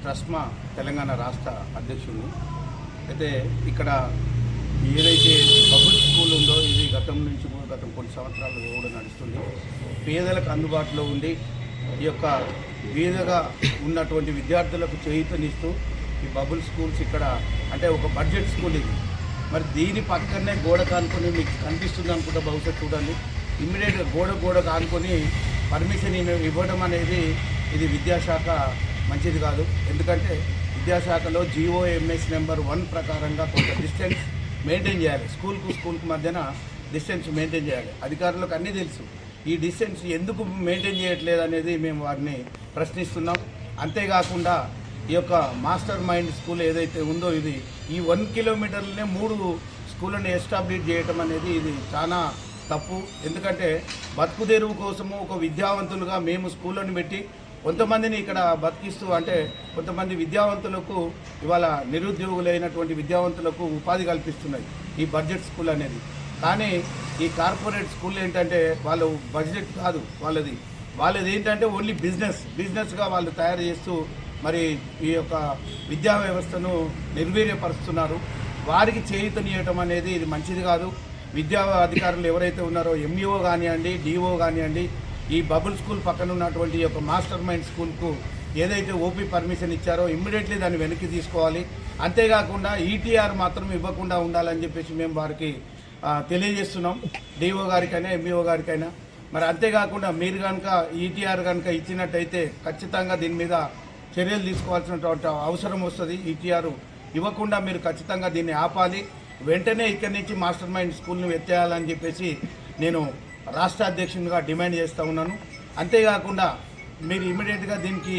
ట్రస్మా తెలంగాణ రాష్ట్ర అధ్యక్షుడిని. అయితే ఇక్కడ ఏదైతే బబుల్ స్కూల్ ఉందో ఇది గతం కొన్ని సంవత్సరాలు కూడా నడుస్తుంది. పేదలకు అందుబాటులో ఉండి ఈ యొక్క బీదగా ఉన్నటువంటి విద్యార్థులకు చేయూతనిస్తూ ఈ బబుల్ స్కూల్స్ ఇక్కడ అంటే ఒక బడ్జెట్ స్కూల్ ఇది. మరి దీని పక్కనే గోడ కానుకొని మీకు కనిపిస్తుంది అనుకుంటే బహుశా చూడండి, ఇమ్మీడియట్గా గోడ కానుకొని పర్మిషన్ ఇవ్వడం అనేది ఇది విద్యాశాఖ మంచిది కాదు. ఎందుకంటే విద్యాశాఖలో GOMS నెంబర్ 1 ప్రకారంగా కొంత డిస్టెన్స్ మెయింటైన్ చేయాలి. స్కూల్కు మధ్యన డిస్టెన్స్ మెయింటైన్ చేయాలి. అధికారులకు అన్నీ తెలుసు. ఈ డిస్టెన్స్ ఎందుకు మెయింటైన్ చేయట్లేదు అనేది మేము వారిని ప్రశ్నిస్తున్నాం. అంతేకాకుండా ఈ యొక్క మాస్టర్ మైండ్ స్కూల్ ఏదైతే ఉందో ఇది ఈ 1 కిలోమీటర్లనే 3 స్కూళ్ళని ఎస్టాబ్లిష్ చేయటం అనేది ఇది చాలా తప్పు. ఎందుకంటే బతుకు తెరువు కోసము ఒక విద్యావంతులుగా మేము స్కూళ్ళని పెట్టి కొంతమందిని ఇక్కడ బతికిస్తూ అంటే కొంతమంది విద్యావంతులకు ఇవాళ నిరుద్యోగులైనటువంటి విద్యావంతులకు ఉపాధి కల్పిస్తున్నాయి ఈ బడ్జెట్ స్కూల్ అనేది. కానీ ఈ కార్పొరేట్ స్కూల్ ఏంటంటే వాళ్ళు బడ్జెట్ కాదు, వాళ్ళది ఏంటంటే ఓన్లీ బిజినెస్గా వాళ్ళు తయారు చేస్తూ మరి ఈ యొక్క విద్యా వ్యవస్థను నిర్వీర్యపరుస్తున్నారు. వారికి చేయూతనియటం అనేది ఇది మంచిది కాదు. విద్యా అధికారులు ఎవరైతే ఉన్నారో MUO కానివ్వండి, DO కానివ్వండి, ఈ బబుల్ స్కూల్ పక్కన ఉన్నటువంటి యొక్క మాస్టర్ మైండ్ స్కూల్కు ఏదైతే OP పర్మిషన్ ఇచ్చారో ఇమ్మీడియట్లీ దాన్ని వెనక్కి తీసుకోవాలి. అంతేకాకుండా ETR మాత్రం ఇవ్వకుండా ఉండాలని చెప్పేసి మేము వారికి తెలియజేస్తున్నాం, DO గారికైనా MUO గారికైనా. మరి అంతేకాకుండా మీరు కనుక ETR కనుక ఇచ్చినట్టయితే ఖచ్చితంగా దీని మీద చర్యలు తీసుకోవాల్సినటువంటి అవసరం వస్తుంది. ETR ఇవ్వకుండా మీరు ఖచ్చితంగా దీన్ని ఆపాలి. వెంటనే ఇక్కడి నుంచి మాస్టర్ మైండ్ స్కూల్ని ఎత్తేయాలని చెప్పేసి నేను రాష్ట్ర అధ్యక్షునిగా డిమాండ్ చేస్తూ ఉన్నాను. అంతేకాకుండా మీరు ఇమీడియట్గా దీనికి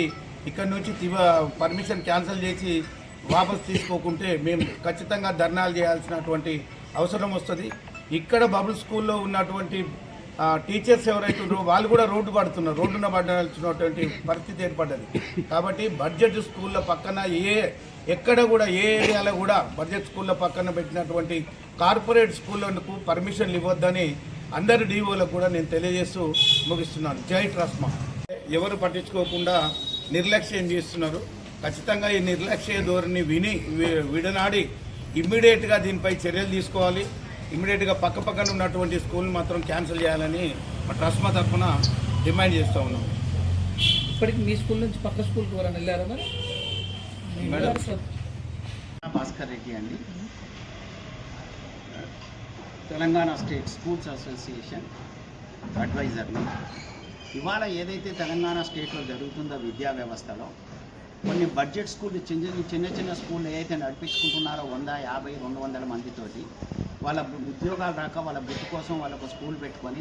ఇక్కడి నుంచి పర్మిషన్ క్యాన్సిల్ చేసి వాపస్ తీసుకోకుంటే మేము ఖచ్చితంగా ధర్నాలు చేయాల్సినటువంటి అవసరం వస్తుంది. ఇక్కడ బబుల్ స్కూల్లో ఉన్నటువంటి టీచర్స్ ఎవరైతే ఉన్నారో వాళ్ళు కూడా రోడ్డున పడాల్సినటువంటి పరిస్థితి ఏర్పడ్డది. కాబట్టి బడ్జెట్ స్కూళ్ళ పక్కన ఎక్కడ కూడా ఏ ఏరియాలో కూడా బడ్జెట్ స్కూళ్ళ పక్కన పెట్టినటువంటి కార్పొరేట్ స్కూళ్ళకు పర్మిషన్లు ఇవ్వద్దని అందరి DOలకు కూడా నేను తెలియజేస్తూ ముగిస్తున్నాను. జై ట్రస్మా. ఎవరు పట్టించుకోకుండా నిర్లక్ష్యం చేస్తున్నారు. ఖచ్చితంగా ఈ నిర్లక్ష్య ధోరణి విడనాడి ఇమ్మీడియట్గా దీనిపై చర్యలు తీసుకోవాలి. ఇమ్మీడియట్గా పక్కన ఉన్నటువంటి స్కూల్ మాత్రం క్యాన్సిల్ చేయాలని మా ట్రస్మా తరఫున డిమాండ్ చేస్తూ ఉన్నాం. ఇప్పటికి మీ స్కూల్ నుంచి పక్క స్కూల్కి ఎవరైనా వెళ్ళారా మరి? మేడం భాస్కర్ రెడ్డి అండి, తెలంగాణ స్టేట్ స్కూల్స్ అసోసియేషన్ అడ్వైజర్ని. ఇవాళ ఏదైతే తెలంగాణ స్టేట్లో జరుగుతుందో విద్యా వ్యవస్థలో కొన్ని బడ్జెట్ స్కూల్ చిన్న స్కూళ్ళు ఏదైతే నడిపించుకుంటున్నారో 100, 50, 200 మందితోటి వాళ్ళ ఉద్యోగాలు రాక వాళ్ళ బుద్ధి కోసం వాళ్ళకు స్కూల్ పెట్టుకొని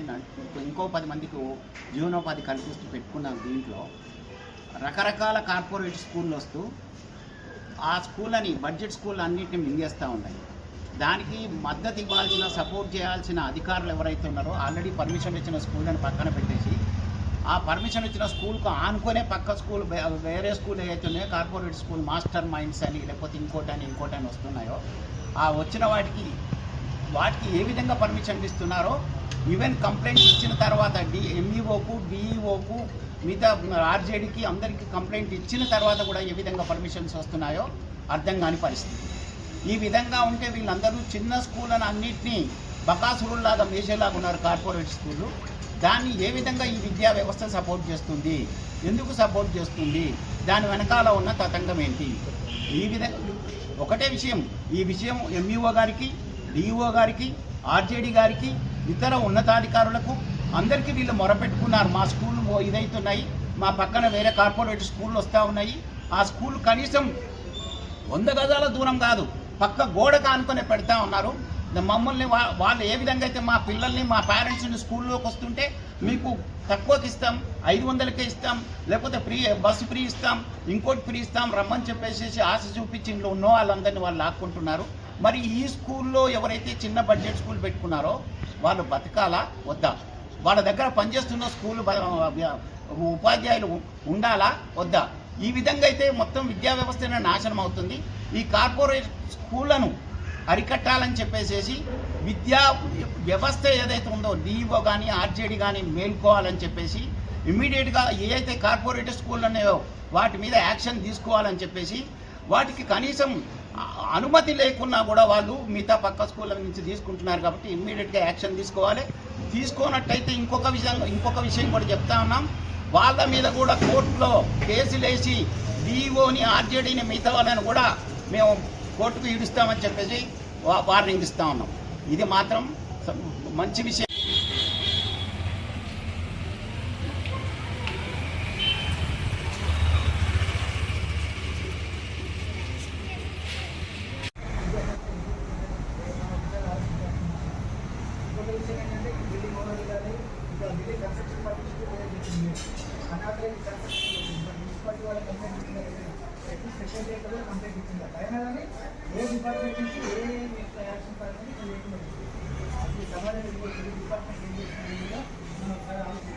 ఇంకో 10 మందికి జీవనోపాధి కల్పిస్తూ పెట్టుకున్న దీంట్లో రకరకాల కార్పొరేట్ స్కూళ్ళు వస్తూ ఆ స్కూళ్ళని బడ్జెట్ స్కూల్ అన్నింటినీ మింగేస్తూ ఉన్నాయి. దానికి మద్దతు ఇవ్వాల్సిన సపోర్ట్ చేయాల్సిన అధికారులు ఎవరైతే ఉన్నారో ఆల్రెడీ పర్మిషన్ ఇచ్చిన స్కూళ్ళని పక్కన పెట్టేసి ఆ పర్మిషన్ ఇచ్చిన స్కూల్కు ఆనుకునే పక్క స్కూల్ వేరే స్కూల్ ఏవైతే ఉన్నాయో కార్పొరేట్ స్కూల్ మాస్టర్ మైండ్స్ అని లేకపోతే ఇంకోటని వస్తున్నాయో ఆ వచ్చిన వాటికి ఏ విధంగా పర్మిషన్ ఇస్తున్నారో ఈవెన్ కంప్లైంట్ ఇచ్చిన తర్వాత MUOకు DEOకు మిగతా RJDకి అందరికీ కంప్లైంట్ ఇచ్చిన తర్వాత కూడా ఏ విధంగా పర్మిషన్స్ వస్తున్నాయో అర్థం కాని పరిస్థితి. ఈ విధంగా ఉంటే వీళ్ళందరూ చిన్న స్కూళ్ళను అన్నింటినీ బకాసురుల్లాగా మేసేలాగా ఉన్నారు కార్పొరేట్ స్కూళ్ళు. దాన్ని ఏ విధంగా ఈ విద్యా వ్యవస్థ సపోర్ట్ చేస్తుంది, ఎందుకు సపోర్ట్ చేస్తుంది, దాని వెనకాల ఉన్న తతంగం ఏంటి? ఈ విధంగా ఒకటే విషయం, ఈ విషయం MUO గారికి, DEO గారికి, RJD గారికి, ఇతర ఉన్నతాధికారులకు అందరికీ వీళ్ళు మొరపెట్టుకున్నారు. మా స్కూళ్ళు ఇదైతున్నాయి, మా పక్కన వేరే కార్పొరేట్ స్కూళ్ళు వస్తూ ఉన్నాయి, ఆ స్కూల్ కనీసం 100 గజాల దూరం కాదు పక్క గోడ కానుకొని పెడతా ఉన్నారు. మమ్మల్ని వాళ్ళు ఏ విధంగా అయితే మా పిల్లల్ని మా పేరెంట్స్ని స్కూల్లోకి వస్తుంటే మీకు తక్కువకి ఇస్తాం, 500కే ఇస్తాం, లేకపోతే బస్సు ఫ్రీ ఇస్తాం, ఇంకోటి ఫ్రీ ఇస్తాం రమ్మని చెప్పేసి ఆశ చూపించి ఇంట్లో ఉన్న వాళ్ళందరినీ వాళ్ళు లాక్కుంటున్నారు. మరి ఈ స్కూల్లో ఎవరైతే చిన్న బడ్జెట్ స్కూల్ పెట్టుకున్నారో వాళ్ళు బతకాలా వద్దా? వాళ్ళ దగ్గర పనిచేస్తున్న స్కూల్ ఉపాధ్యాయులు ఉండాలా వద్దా? ఈ విధంగా అయితే మొత్తం విద్యా వ్యవస్థ నాశనం అవుతుంది. ఈ కార్పొరేట్ స్కూళ్లను అరికట్టాలని చెప్పేసి విద్యా వ్యవస్థ ఏదైతే ఉందో DEO కానీ RJD కానీ మేల్కోవాలని చెప్పేసి ఇమ్మీడియట్గా ఏ అయితే కార్పొరేట్ స్కూళ్ళు ఉన్నాయో వాటి మీద యాక్షన్ తీసుకోవాలని చెప్పేసి వాటికి కనీసం అనుమతి లేకున్నా కూడా వాళ్ళు మిగతా పక్క స్కూళ్ళ నుంచి తీసుకుంటున్నారు కాబట్టి ఇమ్మీడియట్గా యాక్షన్ తీసుకోవాలి. తీసుకోనట్టయితే ఇంకొక విషయం కూడా చెప్తా ఉన్నాం, వాళ్ళ మీద కూడా కోర్టులో కేసులు వేసి డిఓని ఆర్జేడీని మిగతా వాళ్ళని కూడా మేము కోర్టుకు ఈడుస్తామని చెప్పేసి వార్నింగ్ ఇస్తా ఉన్నాం. ఇది మాత్రం మంచి విషయం. ఏ డిపార్ట్మెంట్ నుంచి ఏ యాక్షన్ పడుతుంది సమాజం డిపార్ట్మెంట్ ఏం చేస్తుంది